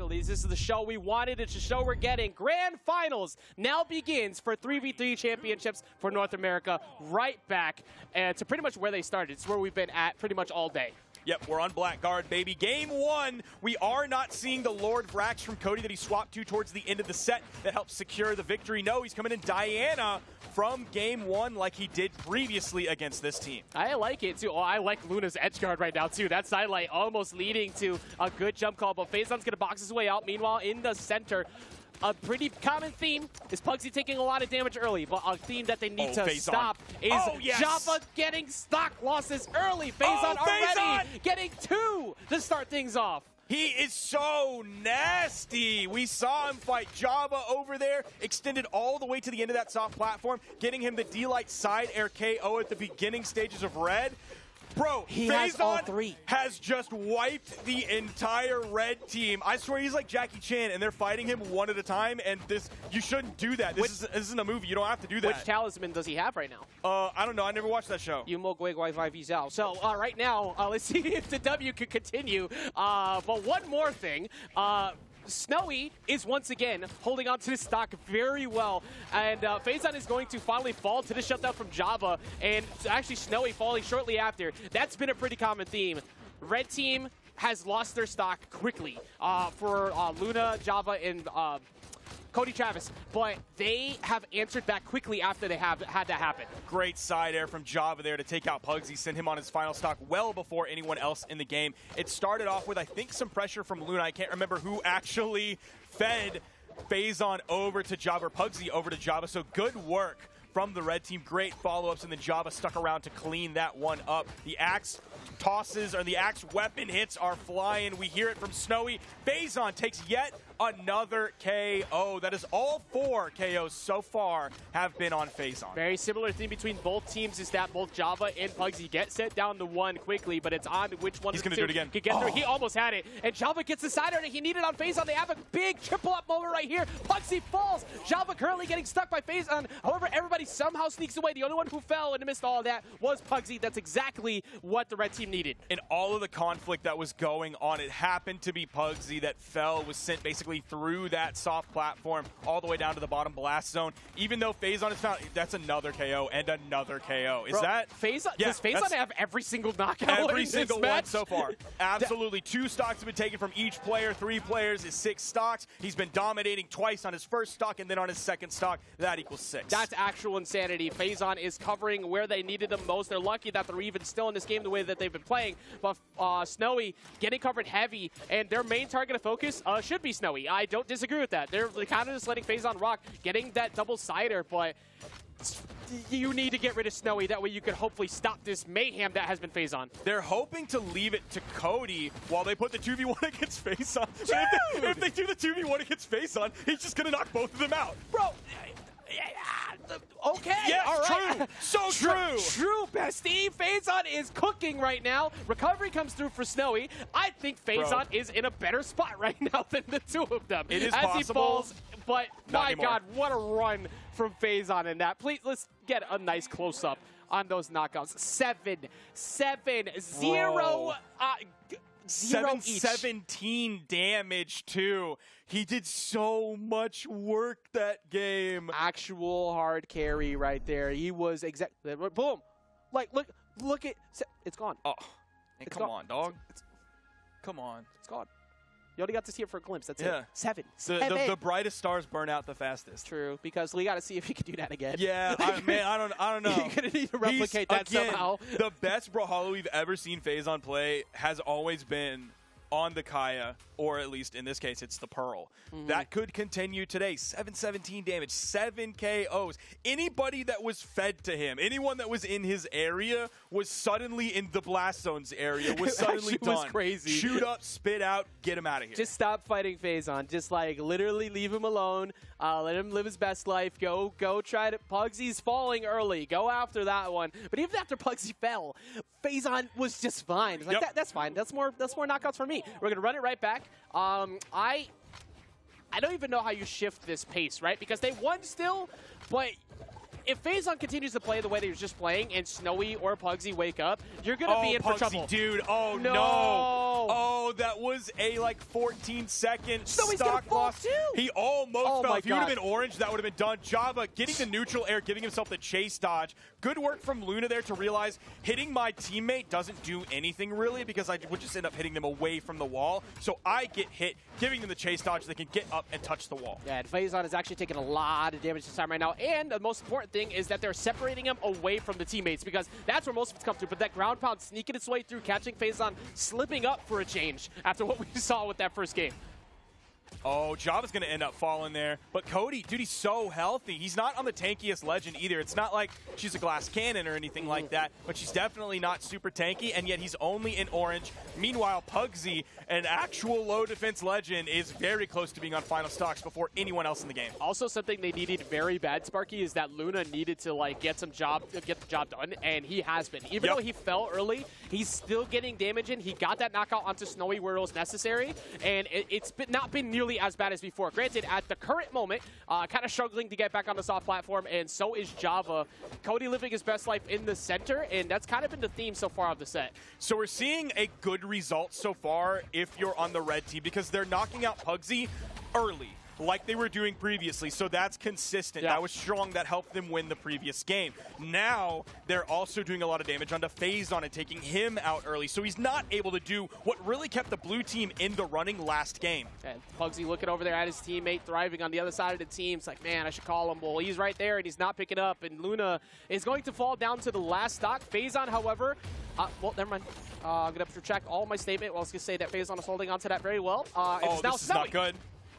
finally, this is the show we wanted. It's the show we're getting. Grand Finals now begins for 3v3 championships for North America. Right back to pretty much where they started. It's where we've been at pretty much all day. Yep, we're on Blackguard, baby. Game one, we are not seeing the Lord Vrax from Cody that he swapped to towards the end of the set that helps secure the victory. No, he's coming in Diana from game one like he did previously against this team. I like it, too. Oh, I like Luna's edge guard right now, too. That sidelight almost leading to a good jump call, but Phazon's going to box his way out. Meanwhile, in the center, a pretty common theme is Pugsy taking a lot of damage early, but a theme that they need to stop is Java getting stock losses early. Phazon already getting 2 to start things off. He is so nasty. We saw him fight Java over there, extended all the way to the end of that soft platform, getting him the D-Light side air KO at the beginning stages of Red. Bro, Phazon has just wiped the entire red team. I swear he's like Jackie Chan, and they're fighting him one at a time, and you shouldn't do that. This isn't a movie. You don't have to do that. Which talisman does he have right now? I don't know. I never watched that show. So right now, let's see if the W can continue. But one more thing. Snowy is once again holding on to his stock very well, and Phazon is going to finally fall to the shutdown from Java, and actually Snowy falling shortly after. That's been a pretty common theme. Red team has lost their stock quickly for Luna, Java, and Cody Travis, but they have answered back quickly after they have had that happen. Great side air from Java there to take out Pugsy, send him on his final stock well before anyone else in the game. It started off with, I think, some pressure from Luna. I can't remember who actually fed Phazon over to Java, or Pugsy over to Java, so good work from the red team. Great follow-ups, and then Java stuck around to clean that one up. The axe tosses, or the axe weapon hits are flying. We hear it from Snowy. Phazon takes yet another KO. That is all 4 KOs so far have been on Phazon. Very similar thing between both teams is that both Java and Pugsy get set down to 1 quickly, but it's on which one he's going to do it again. Can get through. He almost had it, and Java gets the sider, and he needed on Phazon. They have a big triple-up moment right here. Pugsy falls. Java currently getting stuck by Phazon. However, everybody somehow sneaks away. The only one who fell and missed all of that was Pugsy. That's exactly what the red team needed. In all of the conflict that was going on, it happened to be Pugsy that fell, was sent basically through that soft platform all the way down to the bottom blast zone. Even though Phazon is found, that's another KO and another KO. Is that Phazon? Yeah, does Phazon have every single knockout? Every single one so far. Absolutely. 2 stocks have been taken from each player. 3 players is 6 stocks. He's been dominating twice on his first stock and then on his second stock. That equals 6. That's actual insanity. Phazon is covering where they needed them most. They're lucky that they're even still in this game the way that they've been playing. But Snowy getting covered heavy, and their main target of focus should be Snowy. I don't disagree with that. They're kind of just letting Phazon rock, getting that double sider, but you need to get rid of Snowy. That way you can hopefully stop this mayhem that has been Phazon. They're hoping to leave it to Cody while they put the 2v1 against Phazon. If they do the 2v1 against Phazon, he's just going to knock both of them out. Bro, okay. Yes, all right. True. So true. True, bestie. Phazon is cooking right now. Recovery comes through for Snowy. I think Phazon is in a better spot right now than the 2 of them. It is as possible. He falls, but my anymore. God, what a run from Phazon in that. Please, let's get a nice close-up on those knockouts. 7-0. 717 damage, too. He did so much work that game. Actual hard carry right there. He was boom. Like, look at, it's gone. Oh, hey, come on, dog. Come on. It's gone. You only got to see it for a glimpse. That's it. 7. The brightest stars burn out the fastest. True, because we got to see if he can do that again. Yeah, man, I don't know. You're going to need to replicate that somehow. The best Brawlhalla we've ever seen Phazon play has always been on the Kaya, or at least in this case, it's the Pearl. That could continue today. 717 damage, 7 KOs. Anybody that was fed to him, anyone that was in his area was suddenly in the Blast Zone's area, was suddenly done. Was crazy. Shoot up, spit out, get him out of here. Just stop fighting Phazon. Just like literally leave him alone. Let him live his best life. Go try to. Pugsy's falling early. Go after that one. But even after Pugsy fell, Phazon was just fine. Like, that's fine. That's more knockouts for me. We're gonna run it right back. I don't even know how you shift this pace, right? Because they won still, but if Phazon continues to play the way that he's just playing and Snowy or Pugsy wake up, you're going to be in for trouble. Dude. Oh, no. Oh, Oh, that was a like 14-second Snowy's stock gonna loss. fall too. He almost Oh fell. my If he would have God. been orange, that would have been done. Java getting the neutral air, giving himself the chase dodge. Good work from Luna there to realize hitting my teammate doesn't do anything really because I would just end up hitting them away from the wall. So I get hit, giving them the chase dodge so they can get up and touch the wall. Yeah, and Phazon is actually taking a lot of damage this time right now. And the most important thing is that they're separating him away from the teammates because that's where most of it's come through. But that ground pound sneaking its way through, catching Phazon, slipping up for a change after what we saw with that first game. Oh, Java's going to end up falling there. But Cody, dude, he's so healthy. He's not on the tankiest legend either. It's not like she's a glass cannon or anything like that, but she's definitely not super tanky, and yet he's only in orange. Meanwhile, Pugsy, an actual low defense legend, is very close to being on final stocks before anyone else in the game. Also, something they needed very bad, Sparky, is that Luna needed to like get the job done, and he has been. Even though he fell early, he's still getting damage in. He got that knockout onto Snowy where it was necessary, and it's not been nearly as bad as before. Granted, at the current moment, kind of struggling to get back on the soft platform, and so is Java. Cody living his best life in the center, and that's kind of been the theme so far of the set. So we're seeing a good result so far if you're on the red team because they're knocking out Pugsy early, like they were doing previously, so that's consistent. Yeah. That was strong. That helped them win the previous game. Now, they're also doing a lot of damage onto Phazon and taking him out early, so he's not able to do what really kept the blue team in the running last game. And Pugsy looking over there at his teammate, thriving on the other side of the team. It's like, man, I should call him. Well, he's right there, and he's not picking up, and Luna is going to fall down to the last stock. Phazon, however, well, never mind. I'm going to retract all my statement. Well, I was going to say that Phazon is holding on to that very well. It's now this is Snowy. not good.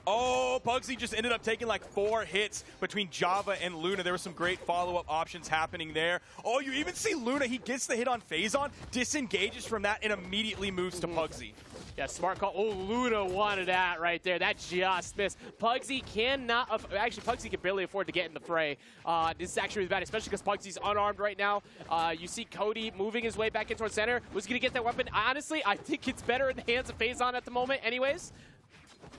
Oh, Pugsy just ended up taking like 4 hits between Java and Luna. There were some great follow-up options happening there. Oh, you even see Luna. He gets the hit on Phazon, disengages from that, and immediately moves to Pugsy. Yeah, smart call. Oh, Luna wanted that right there. That just missed. Pugsy cannot, actually, Pugsy can barely afford to get in the fray. This is actually really bad, especially because Pugsy's unarmed right now. You see Cody moving his way back in towards center. Who's going to get that weapon? Honestly, I think it's better in the hands of Phazon at the moment anyways.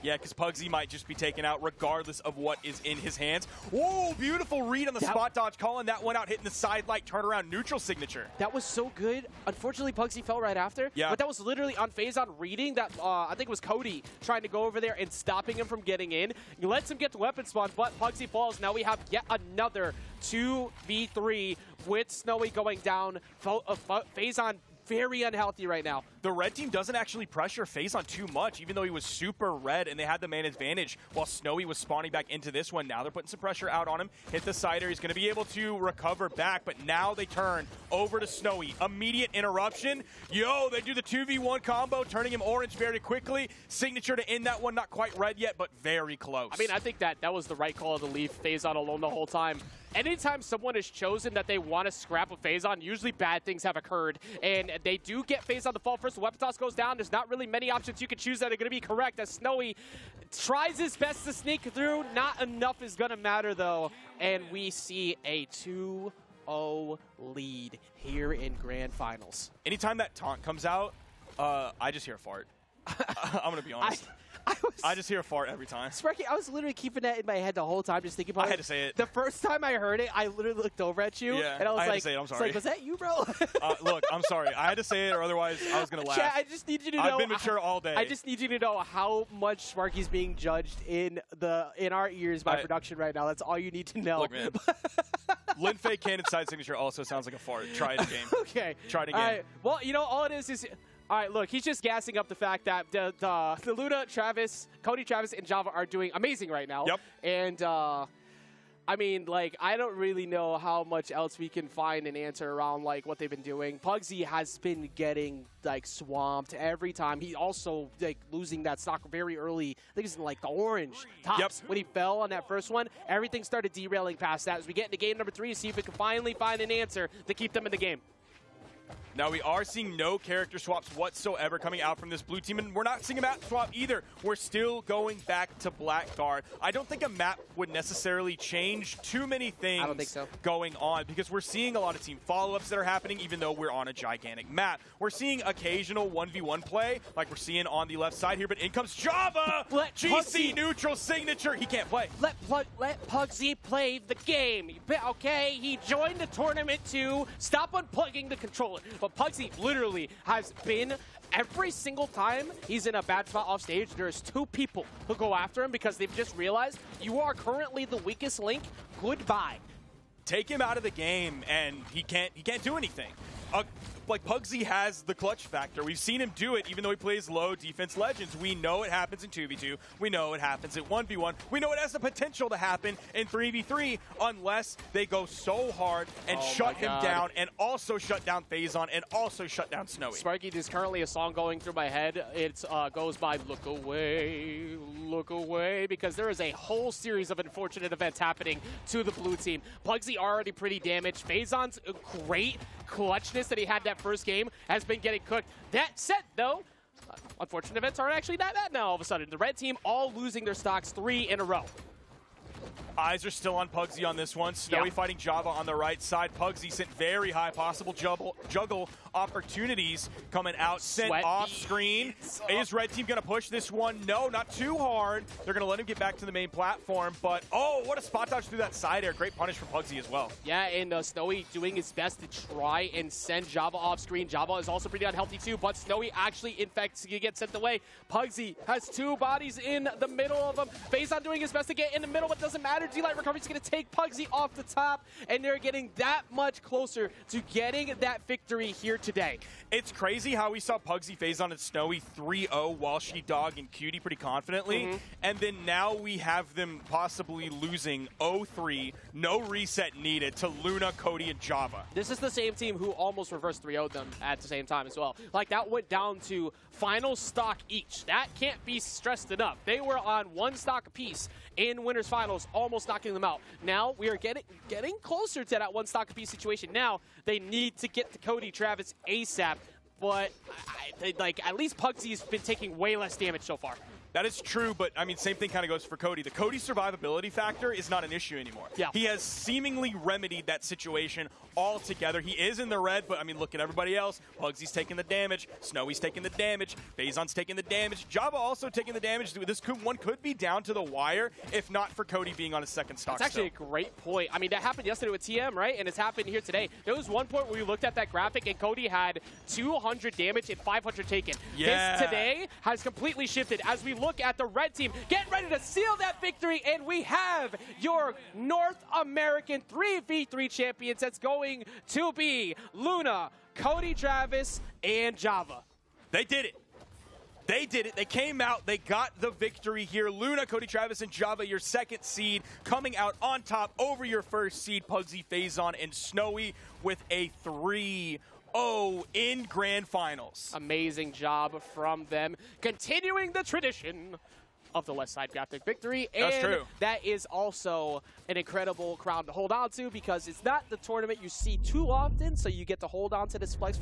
Yeah, because Pugsy might just be taken out regardless of what is in his hands. Whoa, beautiful read on the spot dodge, calling that one out, hitting the side light turnaround neutral signature. That was so good. Unfortunately, Pugsy fell right after. Yeah. But that was literally on Phazon reading that, I think it was Cody trying to go over there and stopping him from getting in. He lets him get the weapon spawn, but Pugsy falls. Now we have yet another 2v3 with Snowy going down. Phazon very unhealthy right now. The red team doesn't actually pressure Phazon too much, even though he was super red and they had the man advantage while Snowy was spawning back into this one. Now they're putting some pressure out on him. Hit the cider. He's going to be able to recover back, but now they turn over to Snowy. Immediate interruption. Yo, they do the 2v1 combo, turning him orange very quickly. Signature to end that one. Not quite red yet, but very close. I mean, I think that was the right call to leave Phazon alone the whole time. Anytime someone has chosen that they want to scrap with Phazon, usually bad things have occurred. And they do get Phazon to fall first. The weapon toss goes down. There's not really many options you can choose that are going to be correct as Snowy tries his best to sneak through. Not enough is going to matter, though. And we see a 2-0 lead here in Grand Finals. Anytime that taunt comes out, I just hear a fart. I'm going to be honest. I just hear a fart every time. Sparky, I was literally keeping that in my head the whole time, just thinking about it. I had to say it. The first time I heard it, I literally looked over at you, and I was had like, to say it. I'm sorry. Like, was that you, bro? Look, I'm sorry. I had to say it, or otherwise I was going to laugh. Chat, I just need you to know. I've been mature all day. I just need you to know how much Sparky's being judged in our ears by production right now. That's all you need to know. Look, man. Linfei Cannon side signature also sounds like a fart. Try it again. Okay. Try it again. All right. Well, you know, all it is all right, look, he's just gassing up the fact that the Luna, Travis, Cody, Travis, and Java are doing amazing right now. Yep. And, I mean, like, I don't really know how much else we can find and answer around, like, what they've been doing. Pugsy has been getting, like, swamped every time. He also, like, losing that stock very early. I think it's in, like, the orange tops. When he fell on that first one, everything started derailing past that. As we get into game number 3, see if we can finally find an answer to keep them in the game. Now, we are seeing no character swaps whatsoever coming out from this blue team, and we're not seeing a map swap either. We're still going back to Blackguard. I don't think a map would necessarily change too many things I don't think so. going on, because we're seeing a lot of team follow-ups that are happening, even though we're on a gigantic map. We're seeing occasional 1v1 play, like we're seeing on the left side here, but in comes Java! GC Pugsy. neutral signature. He can't play. Let Pugsy play the game, okay? He joined the tournament to stop unplugging the controller. problem. But Pugsy literally has been, every single time he's in a bad spot off stage, there's 2 people who go after him because they've just realized you are currently the weakest link. Goodbye. Take him out of the game, and he can't do anything. Like, Pugsy has the clutch factor. We've seen him do it even though he plays low defense Legends. We know it happens in 2v2. We know it happens at 1v1. We know it has the potential to happen in 3v3 unless they go so hard and shut him down, and also shut down Phazon, and also shut down Snowy. Sparky, there's currently a song going through my head. It goes by Look Away, because there is a whole series of unfortunate events happening to the blue team. Pugsy already pretty damaged. Phazon's great clutchness that he had that first game has been getting cooked. That said, though, unfortunate events aren't actually that bad now all of a sudden. The red team all losing their stocks 3 in a row. Eyes are still on Pugsy on this one. Snowy fighting Java on the right side. Pugsy sent very high possible juggle opportunities coming out. Sent off screen. Is red team going to push this one? No, not too hard. They're going to let him get back to the main platform. But, oh, what a spot dodge through that side air. Great punish from Pugsy as well. Yeah, and Snowy doing his best to try and send Java off screen. Java is also pretty unhealthy too, but Snowy actually, in fact, gets sent away. Pugsy has 2 bodies in the middle of him. Phazon doing his best to get in the middle, but doesn't matter. D-Light Recovery is going to take Pugsy off the top, and they're getting that much closer to getting that victory here today. It's crazy how we saw Pugsy, Phazon, and Snowy 3-0 while she Dog and Cutie pretty confidently, and then now we have them possibly losing 0-3, no reset needed, to Luna, Cody, and Java. This is the same team who almost reverse 3-0'd them at the same time as well. Like, that went down to final stock each. That can't be stressed enough. They were on 1 stock apiece in winners finals, almost knocking them out. Now we are getting closer to that 1 stock apiece situation. Now they need to get to Cody Travis ASAP, but like, at least Pugsy's been taking way less damage so far. That is true, but I mean, same thing kind of goes for Cody. The Cody survivability factor is not an issue anymore. Yeah. He has seemingly remedied that situation altogether. He is in the red, but I mean, look at everybody else. Pugsy's taking the damage. Snowy's taking the damage. Phazon's taking the damage. Java also taking the damage. This one could be down to the wire if not for Cody being on his 2nd stock. That's actually a great point. I mean, that happened yesterday with TM, right? And it's happened here today. There was one point where we looked at that graphic and Cody had 200 damage and 500 taken. Yeah. This today has completely shifted as we look at the red team getting ready to seal that victory, and we have your North American 3v3 champions. That's going to be Luna, Cody Travis, and Java. They did it. They did it. They came out. They got the victory here. Luna, Cody Travis, and Java, your 2nd seed, coming out on top over your 1st seed, Pugsy, Phazon, and Snowy, with a 3-0 in grand finals. Amazing job from them, continuing the tradition of the West Side Graphic victory. And that's true. That is also an incredible crown to hold on to, because it's not the tournament you see too often, so you get to hold on to this flex.